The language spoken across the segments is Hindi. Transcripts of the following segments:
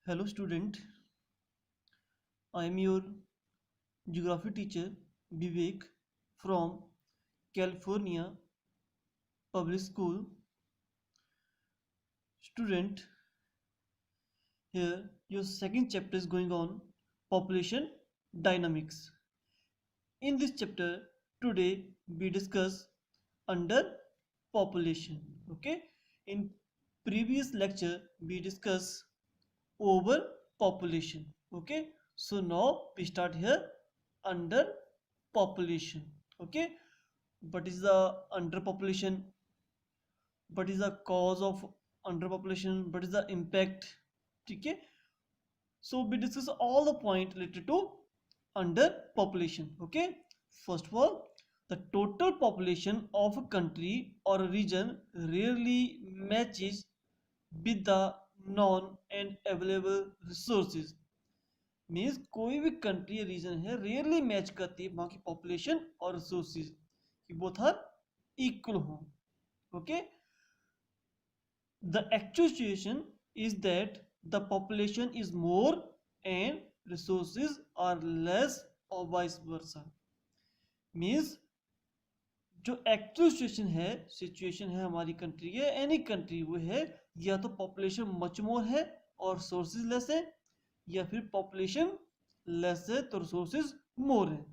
Hello student, I am your geography teacher Vivek from California Public School. Student, here your second chapter is going on population dynamics. In this chapter today we discuss under population. Okay, in previous lecture we discuss over population. Okay, so now we start here under population. Okay, what is the underpopulation, what is the cause of underpopulation, what is the impact. Okay, so we discuss all the point related to underpopulation. Okay, first of all, the total population of a country or a region rarely matches with the known and available resources. Means कोई भी कंट्री या रीजन है रेयरली मैच करती है वहां की पॉपुलेशन और रिसोर्सेज कि बोथ आर इक्वल हो. Okay, the actual situation is that the population is more and resources are less और वाइस वर्सा. मीन्स जो एक्चुअल सिचुएशन है हमारी कंट्री या एनी कंट्री, वो है या तो पॉपुलेशन मच मोर है और सोर्सेज लेस है, या फिर पॉपुलेशन लेस है तो रिसोर्सेज मोर है.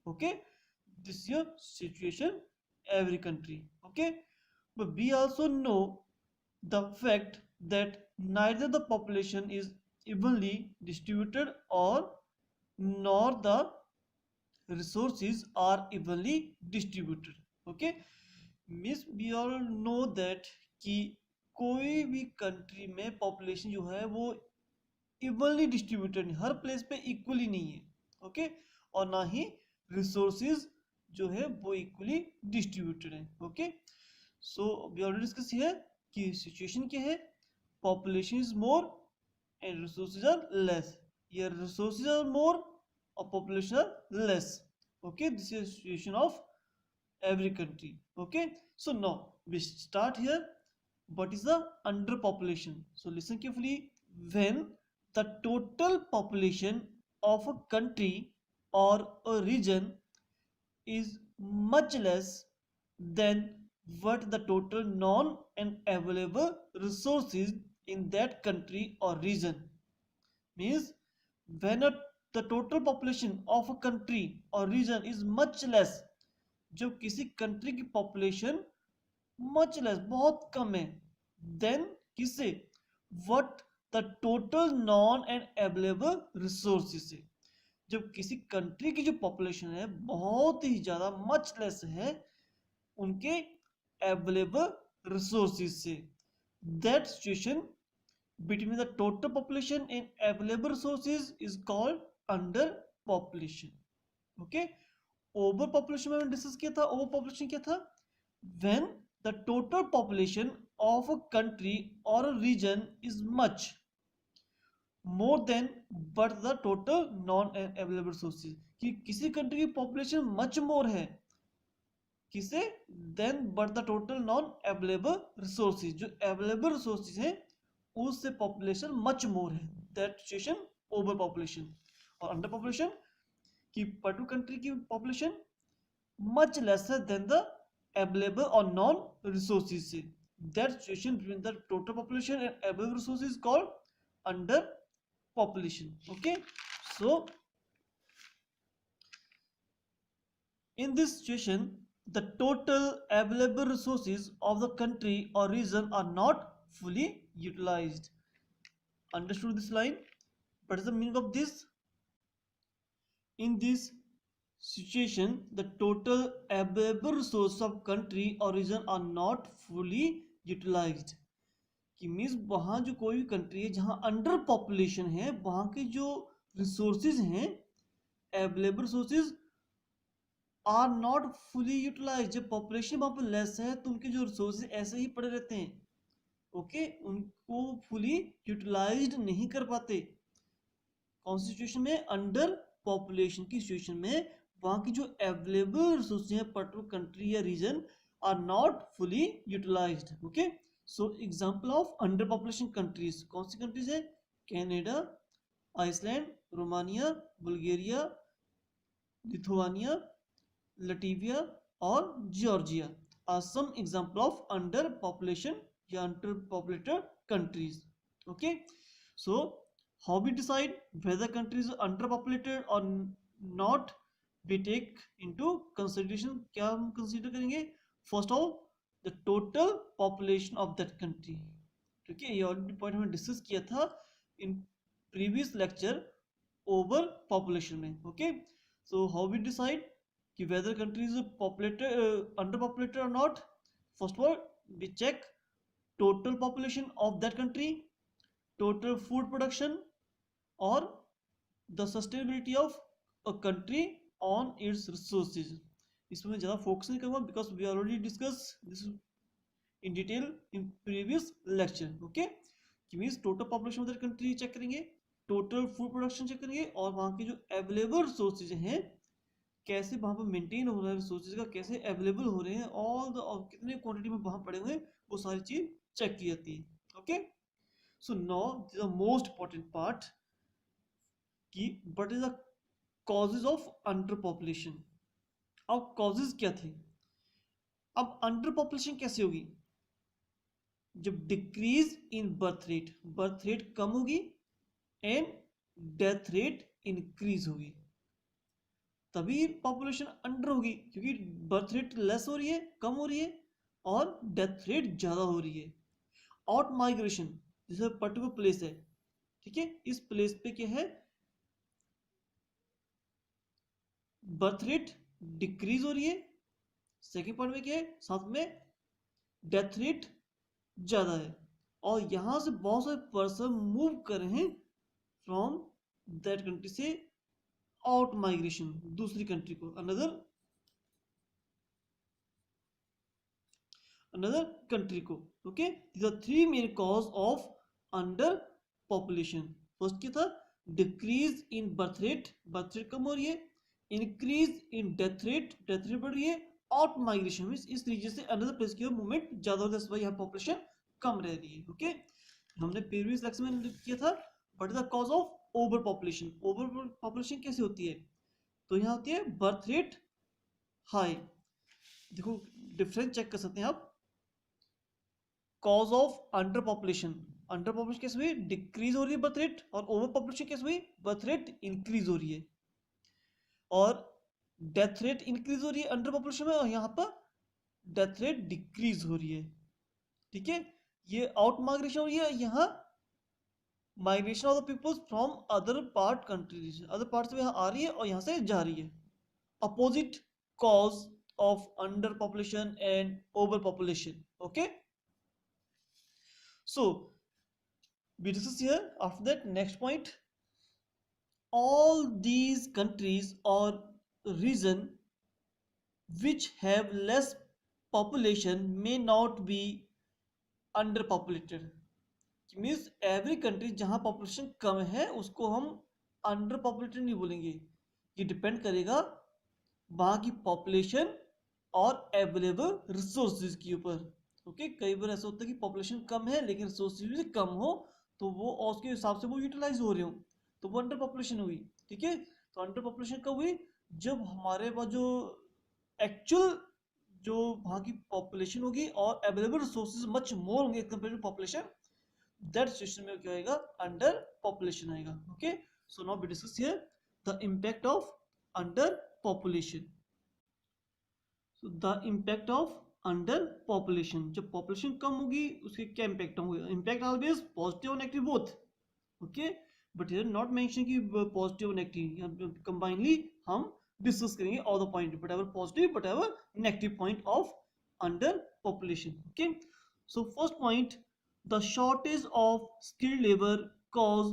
Okay, this your situation every country. Okay, but we also know the fact that neither the population is evenly distributed और nor the resources are evenly distributed. Okay, means we all know that कि कोई भी कंट्री में पॉपुलेशन जो है वो इवनली डिस्ट्रीब्यूटेड नहीं, हर प्लेस पे इक्वली नहीं है. ओके, और ना ही रिसोर्सेज जो है वो इक्वली डिस्ट्रीब्यूटेड है. Okay, so we already discuss here कि सिचुएशन क्या है, population is more and resources are less, या resources are more or population are less. Okay, this is situation of every country. Okay, so now we start here. What is the underpopulation? So listen carefully. When the total population of a country or a region is much less than what the total known and available resources in that country or region. Means when the total population of a country or region is much less, जब किसी कंट्री की पॉपुलेशन मच लेस बहुत कम है, देन किससे, what the total non and available resources से. जब किसी कंट्री की जो पॉपुलेशन है बहुत ही ज्यादा मच लेस है उनके अवेलेबल रिसोर्सेज से, that situation between the total population and available resources is called under population. Okay, over population में डिस्कस किया था. ओवर पॉपुलेशन क्या था, when the total population of a country or a region is much more than but the total non available resources, कि किसी कंट्री की पॉपुलेशन मच मोर है किसे, then but the total non available resources, जो अवेलेबल रिसोर्सेज हैं उससे पॉपुलेशन मच मोर है, दैट सिचुएशन ओवर पॉपुलेशन. और अंडर पॉपुलेशन कि पर्टिकुलर कंट्री की population much lesser than the available और नॉन रिसोर्सेज से, that situation between the total population and available resources called under population. Okay, so in this situation the total available resources of the country or region are not fully utilized. Understood this line? What is the meaning of this? In this situation the total available resources of country or region are not fully utilized. कि मीन्स वहाँ जो कोई भी कंट्री है जहाँ अंडर पॉपुलेशन है वहाँ के जो रिसोर्सेज हैं available resources are not fully utilise. जब पॉपुलेशन वहाँ पर लेस है तो उनके जो रिसोर्सेज ऐसे ही पड़े रहते हैं. ओके, उनको फुली यूटिलाइज्ड नहीं कर पाते. कौन सी सिचुएशन में, अंडर पॉपुलेशन की सिचुएशन में वहाँ की जो अवेलेबल रिसोर्सेज हैं पर्टिकुलर कंट्री या region are not fully utilised. Okay, so example of under population countries, कौन सी कंट्रीज है, Canada, Iceland, Romania, Bulgaria, Lithuania, Latvia और Georgia are some example of under population या under populated countries. Okay, so how we decide whether countries are underpopulated or not, we take into consideration. क्या हम consider करेंगे? First of all, the total population of that country. ठीक है, ये ऑलरेडी पॉइंट हमने डिस्कस किया था in previous lecture over population में. Okay, so how we decide कि whether country is populated underpopulated or not. First of all, we check total population of that country, total food production, or the sustainability of a country on its resources. इसमें मैं ज़्यादा फोकस नहीं करूँगा because we already discuss this in detail in previous lecture. Okay, कि means total population of that country check करेंगे, टोटल फूड प्रोडक्शन चेक करेंगे, और वहाँ के जो अवेलेबल रिसोर्सेज हैं कैसे वहाँ पर मेंटेन हो रहा है, रिसोर्सेज का कैसे अवेलेबल हो रहे हैं, ऑल द कितने क्वांटिटी में वहाँ पड़े हुए हैं, वो सारी चीज़ चेक की जाती है. Okay, so now the most important part कि what is the causes of under population. अब कॉजेज क्या थे? अब अंडर पॉपुलेशन कैसे होगी? जब डिक्रीज इन बर्थ रेट कम होगी एंड डेथ रेट इंक्रीज होगी, तभी पॉपुलेशन अंडर होगी, क्योंकि बर्थ रेट लेस हो रही है, कम हो रही है, और डेथ रेट ज्यादा हो रही है. आउट माइग्रेशन, जैसे पर्टिकुलर प्लेस है, ठीक है, इस प्लेस पे क्या है, बर्थ रेट डिक्रीज हो रही है. सेकेंड पॉइंट में क्या है, साथ में डेथ रेट ज्यादा है, और यहां से बहुत सारे पर्सन मूव कर रहे हैं फ्रॉम दैट कंट्री से आउट माइग्रेशन, दूसरी कंट्री को, अनदर कंट्री को. Okay, these are three main cause of under population. First क्या था? डिक्रीज इन बर्थ रेट कम हो रही है, इंक्रीज इन डेथ रेट बढ़ रही है, आउट माइग्रेशन मींस इस रीजन से अनदर प्लेस की मूवमेंट ज्यादा होता है, इसलिए यहाँ पॉपुलेशन कम रह रही है. ओके, हमने प्रीवियस लेक्चर में किया था what is the cause of over population. Over population कैसे होती है? तो यहाँ होती है बर्थ रेट हाई. देखो डिफरेंस चेक कर सकते हैं आप. कॉज ऑफ अंडर पॉपुलेशन कैसे हुई? डिक्रीज हो रही है बर्थ रेट, और ओवर पॉपुलेशन कैसे हुई? बर्थ रेट इंक्रीज हो रही है, और डेथ रेट इंक्रीज हो रही है अंडर पॉपुलेशन में, और यहाँ पर डेथ रेट डिक्रीज हो रही है. ठीक है, ये आउट माइग्रेशन हो रही है, यहाँ migration of the peoples from other part countries, other part से यहाँ आ रही है और यहाँ से जा रही है. Opposite cause of under population and over population. Okay, so we discuss here. After that, next point, all these countries or region which have less population may not be underpopulated. Means every country जहां पॉपुलेशन कम है उसको हम अंडर पॉपुलेटेड नहीं बोलेंगे. ये डिपेंड करेगा वहां की पॉपुलेशन और अवेलेबल रिसोर्सेज के ऊपर. ओके, कई बार ऐसा होता है कि पॉपुलेशन कम है लेकिन रिसोर्सेज भी कम हो, तो वो उसके हिसाब से वो यूटिलाइज हो रहे हो, तो वो अंडर पॉपुलेशन हुई. ठीक है, तो अंडर पॉपुलेशन कब हुई? जब हमारे पास जो एक्चुअल जो वहाँ की पॉपुलेशन होगी और अवेलेबल रिसोर्सेज मच मोर होंगे compare to population, that situation में क्या आएगा? अंडर पॉपुलेशन आएगा. Okay, so now we discuss here the impact of under population. So the impact of under population, जब पॉपुलेशन कम होगी उसके क्या इम्पैक्ट होंगे? इम्पैक्ट ऑलवेज पॉजिटिव और negative both. Okay, but here not mention कि पॉजिटिव और नेगेटिव, कंबाइनली हम डिस्कस करेंगे all the point, but ever positive but ever negative point of under population. Okay, so first point, the shortage of skilled labor cause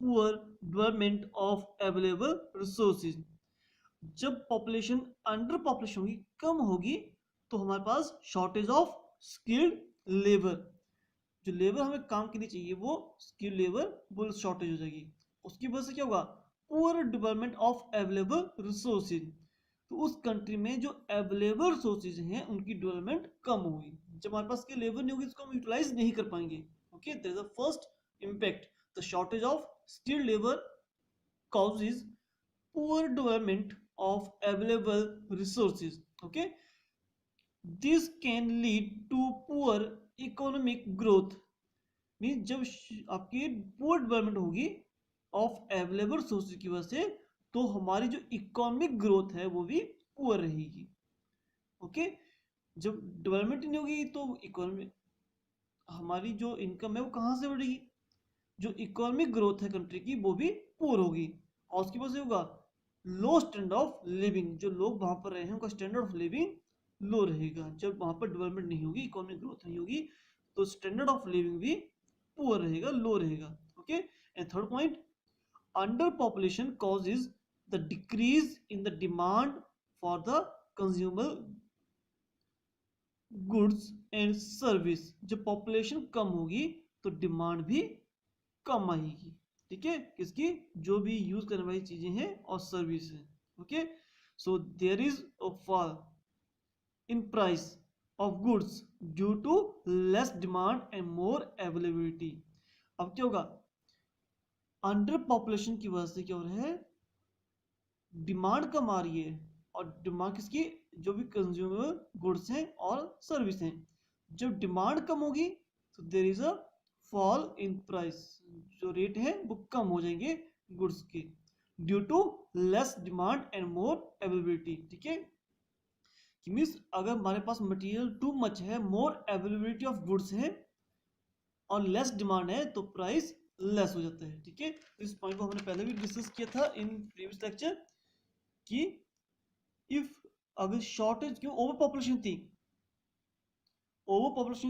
poor development of available resources. जब पॉपुलेशन अंडर पॉपुलेशन होगी, कम होगी, तो हमारे पास शॉर्टेज ऑफ स्किल्ड लेबर, जो लेबर हमें काम के लिए चाहिए वो स्किल्ड लेबर वो शॉर्टेज हो जाएगी. उसकी वजह से क्या होगा? Poor development of available resources. तो उस कंट्री में जो अवेलेबल रिसोर्सेज हैं उनकी डेवलपमेंट कम होगी. जब हमारे पास के लेबर नहीं होगी उसको हम यूटिलाइज नहीं कर पाएंगे. Okay, that is the first impact. The shortage of skilled labour causes poor development of available resources. Okay, this can lead to poor economic growth. Mean जब आपकी पुअर डेवलपमेंट होगी ऑफ अवेलेबल सोर्सेज की वजह से, तो हमारी जो इकोनॉमिक ग्रोथ है वो भी पुअर रहेगी. ओके, जब डेवलपमेंट नहीं होगी तो इकोनॉमी, हमारी जो इनकम है वो कहाँ से बढ़ेगी, जो इकोनॉमिक ग्रोथ है कंट्री की वो भी पुअर होगी. और उसकी वजह से होगा लो स्टैंडर्ड ऑफ लिविंग, जो लोग वहां पर रहे हैं उनका स्टैंडर्ड ऑफ लिविंग लो रहेगा. जब वहां पर डेवलपमेंट नहीं होगी, इकोनॉमिक ग्रोथ नहीं होगी, तो स्टैंडर्ड ऑफ लिविंग भी पुअर रहेगा, लो रहेगा. Okay, and third point, under population causes the decrease in the demand for the consumer goods and service. जब पॉपुलेशन कम होगी तो डिमांड भी कम आएगी. ठीक है, किसकी, जो भी यूज करने वाली चीजें हैं और सर्विस है. Okay, so there is a fall in price of goods due to less demand and more availability. अब क्या होगा, अंडर पॉपुलेशन की वजह से क्या हो रहा है, डिमांड कम आ रही है. और डिमांड किसकी, जो भी कंज्यूमर गुड्स हैं और सर्विस हैं. जब डिमांड कम होगी तो there is a fall in price, जो रेट है वो कम हो जाएंगे गुड्स के, due to less demand and more availability. ठीक है, मीन्स अगर हमारे पास मटेरियल टू मच है, मोर अवेलेबिलिटी ऑफ गुड्स है और लेस डिमांड है, तो प्राइस लेस हो जाता है. ठीक है, इस पॉइंट को हमने पहले भी डिस्कस किया था इन प्रीवियस लेक्चर कि इफ अगर शॉर्टेज, क्यों, ओवर पॉपुलेशन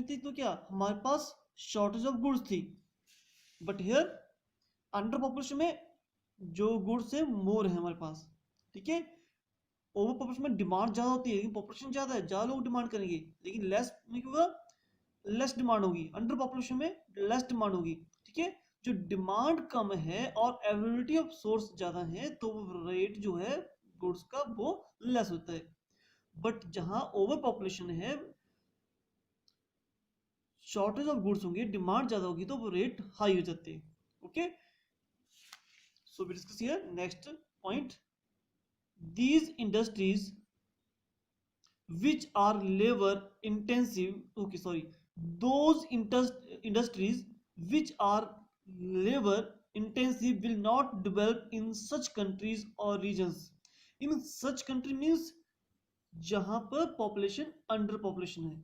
थी, तो क्या हमारे पास शॉर्टेज ऑफ गुड्स थी. बट हियर अंडर पॉपुलेशन में जो गुड्स है मोर है हमारे पास. ठीक है, ओवर पॉपुलेशन में डिमांड ज्यादा होती है, लेकिन पॉपुलेशन ज्यादा है, ज्यादा लोग डिमांड करेंगे, लेकिन लेस में क्या होगा, लेस डिमांड होगी. अंडर पॉपुलेशन में लेस डिमांड होगी. ठीक है, जो डिमांड कम है और अवेलेबिलिटी ऑफ सोर्स ज्यादा है, तो रेट जो है गुड्स का वो लेस होता है. बट जहां ओवर पॉपुलेशन है, शॉर्टेज ऑफ गुड्स होंगे, डिमांड ज्यादा होगी, तो वो रेट हाई हो जाते हैं. Okay, so we discuss here next point, these industries which are labor intensive, okay sorry, those industries which are labor intensive will not develop in such countries or regions. In such country means जहां पर population under population है,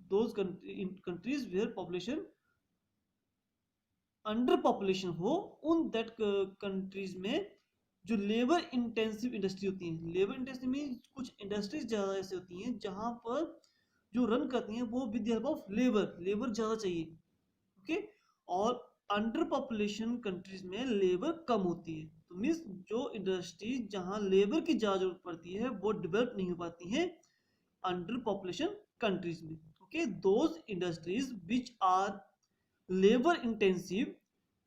those countries where population under population हो, उन that countries में जो लेबर इंटेंसिव इंडस्ट्री होती हैं, लेबर इंटेंसिव में कुछ इंडस्ट्रीज ज्यादा ऐसे होती हैं जहां पर जो रन करती हैं वो with the help of labour ज्यादा चाहिए. ओके, और अंडर पॉपुलेशन कंट्रीज में लेबर कम होती है, तो मीन्स जो इंडस्ट्रीज जहां लेबर की ज्यादा जरूरत पड़ती है वो डेवलप नहीं हो पाती हैं अंडर पॉपुलेशन कंट्रीज में. Okay, those industries which are labour intensive,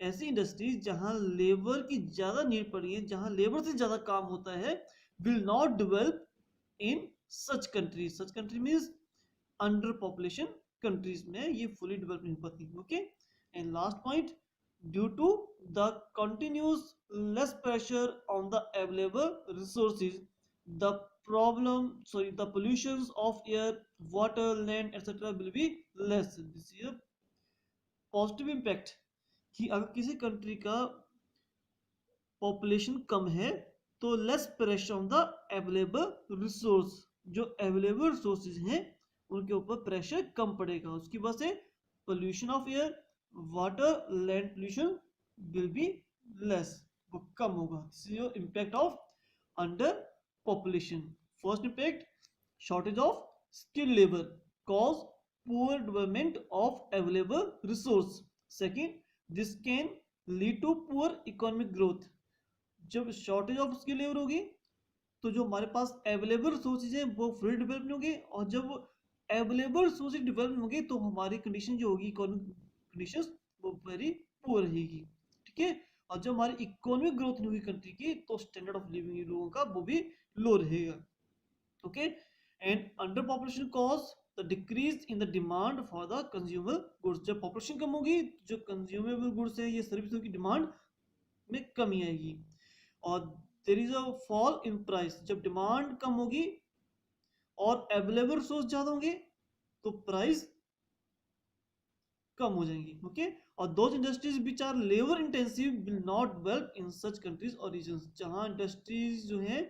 ऐसी इंडस्ट्रीज जहां लेबर की ज्यादा नीड पड़ी है, जहां लेबर से ज्यादा काम होता है, will not develop in such countries. Such country means under population countries में ये फुली डेवलप नहीं हो पाती. Okay, and last point, due to the continuous less pressure on the available resources, the the pollutions of air, water, land etc will be less. This is a positive impact कि अगर किसी कंट्री का पॉपुलेशन कम है तो less pressure on the available resource, जो अवेलेबल रिसोर्सेज हैं उनके ऊपर प्रेशर कम पड़ेगा. उसकी वजह से pollution of air, water, land pollution will be less, वो कम होगा. Impact of under population. First impact, shortage of skilled labour cause poor development of available resource. Second, this can lead to poor economic growth. जब शॉर्टेज ऑफ स्किल लेबर होगी तो जो हमारे पास अवेलेबल रिसोर्सेज हैं वो फुली डेवलप नहीं होंगे, और जब अवेलेबल रिसोर्सेज डेवलप होंगे तो हमारी कंडीशन जो होगी, इकोनॉमिक कंडीशंस, वो वेरी पुअर रहेगी. ठीक है, और जब हमारी इकोनॉमिक ग्रोथ नहीं हुई कंट्री की, तो स्टैंडर्ड ऑफ लिविंग लोगों का वो भी लो रहेगा. Okay, and under population cause the decrease in the demand for the consumer goods. जब पॉपुलेशन कम होगी, जो कंज्यूमेबल गुड्स है, ये सर्विसों की डिमांड में कमी आएगी। और there is a fall in price. जब डिमांड कम होगी और अवेलेबल रिसोर्स ज्यादा होंगे तो प्राइस कम हो जाएंगी। ओके, और those industries which are labour intensive will not develop in such countries और रीजन्स। जहां इंडस्ट्रीज जो है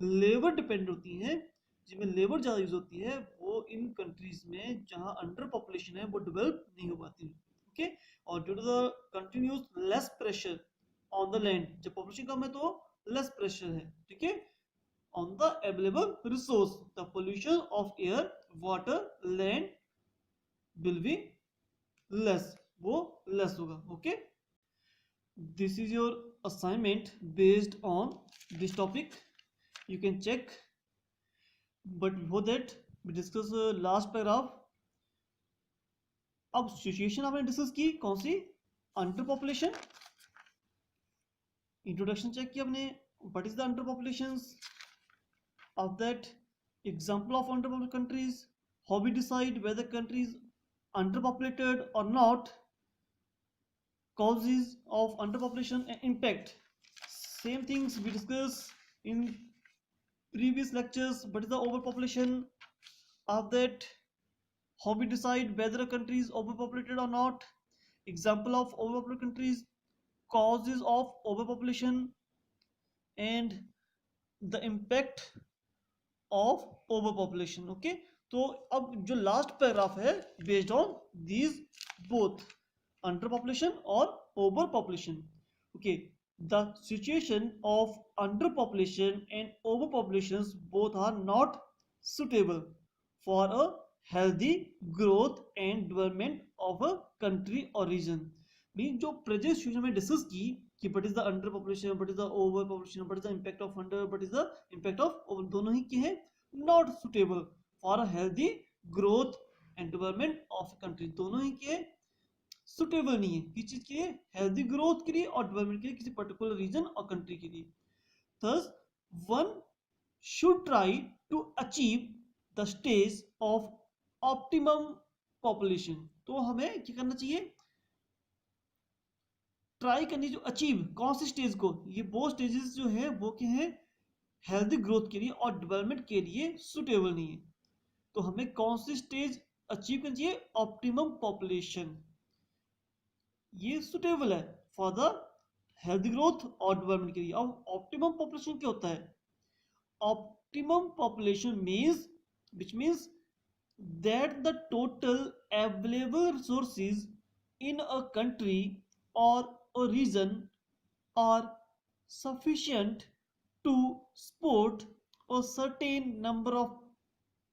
लेबर डिपेंड होती हैं, जिनमें लेबर ज़्यादा यूज होती है, वो इन कंट्रीज में जहां अंडर पॉपुलेशन है वो डेवलप नहीं हो पाती। ओके, और due to the continuous less pressure on the land, जब पॉपुलेशन कम है तो लेस प्रेशर है, ठीक है, on the available resource, the pollution of air water land will be less, वो लेस होगा। Okay, this is your assignment based on this topic, you can check. But before that we discuss last paragraph. अब सिचुएशन आपने डिस्कस की कौन सी, अंडर पॉपुलेशन। इंट्रोडक्शन चेक किया आपने, what is the under population, of that example of underpopulated countries, how we decide whether country is underpopulated or not, causes of underpopulation and impact. Same things we discussed in previous lectures. What is the overpopulation, of that how we decide whether a country is overpopulated or not, example of overpopulated countries, causes of overpopulation and the impact of over population. Okay, तो अब जो लास्ट पैराग्राफ है based on these both under population और over population. Okay, the situation of under population and over population both are not suitable for a healthy growth and development of a country और रीजन। मीन जो प्रेजेंट सिचुएशन में डिस्कस की कि what is the under population, what is the over population, what is the impact of under, what is the impact of over, दोनों ही क्या है, not suitable for a healthy growth and development of country. दोनों ही क्या है, सुटेबल नहीं है किस चीज के लिए, हेल्दी ग्रोथ के लिए और डेवलपमेंट के लिए, किसी पर्टिकुलर रीजन और कंट्री के लिए। Thus one should try to achieve the stage of optimum population. तो हमें क्या करना चाहिए, ट्राई करनी, जो अचीव कौन सी स्टेज को, ये वो स्टेजेस जो है वो क्या है, हेल्दी ग्रोथ के लिए और डेवलपमेंट के लिए सुटेबल नहीं है। तो हमें कौन सी स्टेज अचीव करनी चाहिए, ऑप्टिमम पॉपुलेशन, ये सुटेबल है फॉर द हेल्दी ग्रोथ और डेवलपमेंट के लिए। अब ऑप्टिमम पॉपुलेशन क्या होता है, optimum population means which means that the total available resources in a country और a region are sufficient to support a certain number of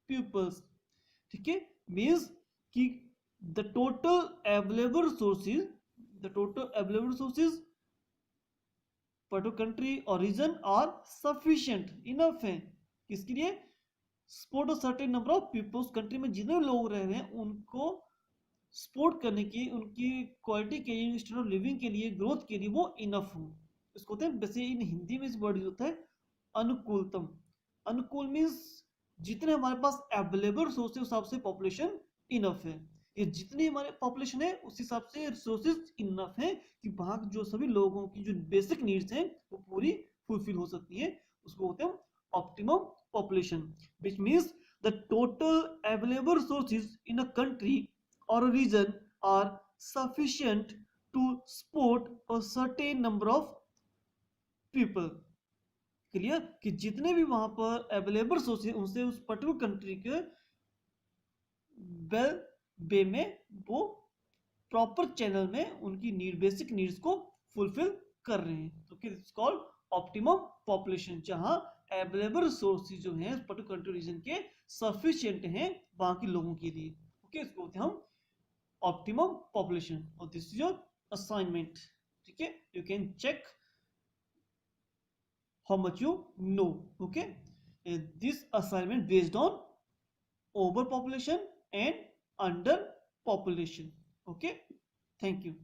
pupils। ठीक है, मीन्स कि the total available resources per to country or region are sufficient enough है किसके लिए, support a certain number of pupils। Country में जितने लोग रह रहे हैं उनको सपोर्ट करने की, उनकी क्वालिटी के लिए, स्टैंडर्ड ऑफ लिविंग के लिए, ग्रोथ के लिए वो इनफ हो। इसको होते हैं, वैसे इन हिंदी में इस वर्ड यूज होता है अनुकूलतम। अनुकूल मीन्स जितने हमारे पास अवेलेबल रिसोर्स है उस हिसाब से पॉपुलेशन इनफ है, ये जितनी हमारे पॉपुलेशन है उस हिसाब से रिसोर्सेज इनफ है कि वहां जो सभी लोगों की जो बेसिक नीड्स हैं वो पूरी फुलफिल हो सकती है। उसको होते हैं optimum population, which means the total available resources in a country or a region are sufficient to support a certain number of people। Clear, कि जितने भी वहां पर अवेलेबल सोर्सेज उनसे उस पर्टिकुलर कंट्री के वेल वे में वो प्रॉपर चैनल में उनकी नीड, बेसिक नीड्स को फुलफिल कर रहे हैं। तो इट्स कॉल्ड ऑप्टिमम पॉपुलेशन, जहां अवेलेबल सोर्सेज जो हैं पर्टिकुलर कंट्री रीजन के सफिशिएंट हैं वहां के लोगों के लिए। ओके, इसको होते हैं हम ऑप्टिमम पॉपुलेशन। और दिस इज योर असाइनमेंट, ठीक है, you can check how much you know। okay, this assignment based on overpopulation and underpopulation। okay, thank you।